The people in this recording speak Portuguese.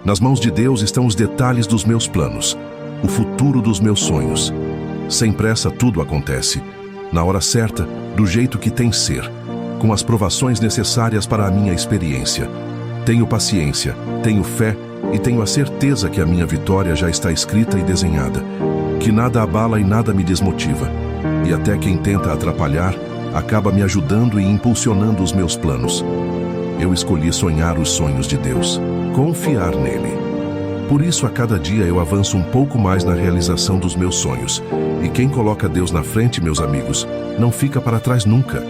Nas mãos de Deus estão os detalhes dos meus planos, o futuro dos meus sonhos. Sem pressa tudo acontece, na hora certa, do jeito que tem ser, com as provações necessárias para a minha experiência. Tenho paciência, tenho fé e tenho a certeza que a minha vitória já está escrita e desenhada, que nada abala e nada me desmotiva, e até quem tenta atrapalhar acaba me ajudando e impulsionando os meus planos. Eu escolhi sonhar os sonhos de Deus, confiar nele. Por isso, a cada dia eu avanço um pouco mais na realização dos meus sonhos. E quem coloca Deus na frente, meus amigos, não fica para trás nunca.